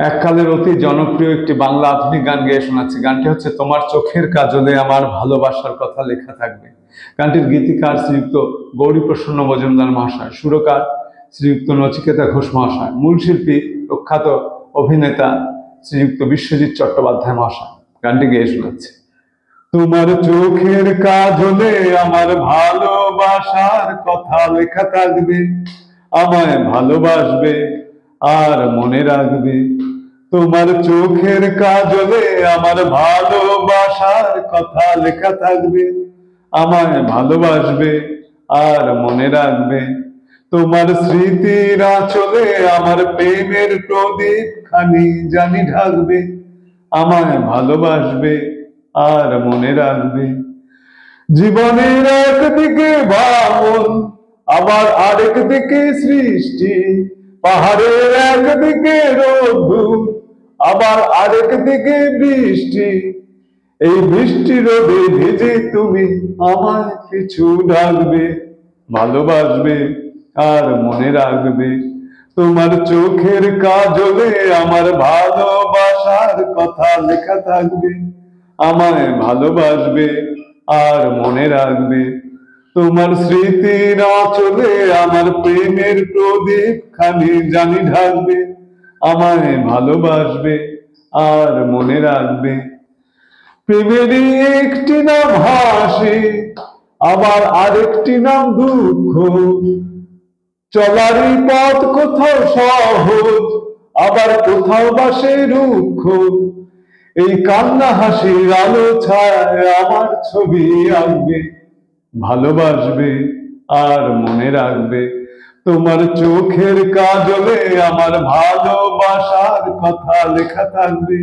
এককালের অতি জনপ্রিয় একটি বাংলা আধুনিক গান গেয়ে শোনাচ্ছি। গানটি হচ্ছে তোমার চোখের কাজলে আমার ভালোবাসার কথা লেখা থাকবে। গানটির গীতিকার শ্রীযুক্ত গৌরীপ্রসন্ন মজুমদার মহাশয়, সুরকার শ্রীযুক্ত নচিকেতা ঘোষ মহাশয়, মূল শিল্পী প্রখ্যাত অভিনেতা শ্রীযুক্ত বিশ্বজিৎ চট্টোপাধ্যায় মহাশয়। গানটি গেয়ে শোনাচ্ছি। তোমার চোখের কাজলে আমার ভালোবাসার কথা লেখা থাকবে, আমায় ভালোবাসবে আর মনে রাখবে। তোমার চোখের কাজলে আমার ভালোবাসার কথা লেখা থাকবে, আমায় ভালোবাসবে আর মনে রাখবে। তোমার স্মৃতির আঁচলে আমার প্রেমের প্রদীপ খানি জানি ঢাকবে, আমায় ভালোবাসবে আর মনে রাখবে। জীবনের একদিকে ভাঙন, আবার আরেক দিকে সৃষ্টি, পাহাড়ের একদিকে রোদ্দুর, আবার আরেক দিকে বৃষ্টি। এই বৃষ্টি রোদে ভিজে তুমি আমায় কিছু ডাকবে, ভালোবাসবে আর মনে রাখবে। তোমার চোখের কাজলে আমার ভালোবাসার কথা লেখা থাকবে, আমায় ভালোবাসবে আর মনে রাখবে। তোমার স্মৃতির আঁচলে আমার প্রেমের প্রদীপ খানি জানি ঢাকবে, আমায় ভালোবাসবে আর মনে রাখবে। প্রেমেরই একটি নাম হাসি, আবার আরেকটি নাম দুঃখ। চলারই পথ কোথাও সহজ, আবার কোথাও বাসে রুক্ষ। এই কান্না হাসির আলো ছায় আমার ছবি আঁকবে, ভালোবাসবে আর মনে রাখবে। তোমার চোখের কাজলে আমার ভালোবাসার কথা লেখা থাকবে,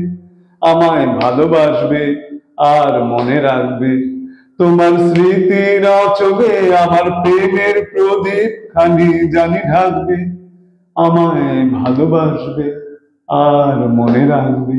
আমায় ভালোবাসবে আর মনে রাখবে। তোমার স্মৃতির আঁচলে আমার প্রেমের প্রদীপ খানি জানি ঢাকবে, আমায় ভালোবাসবে আর মনে রাখবে।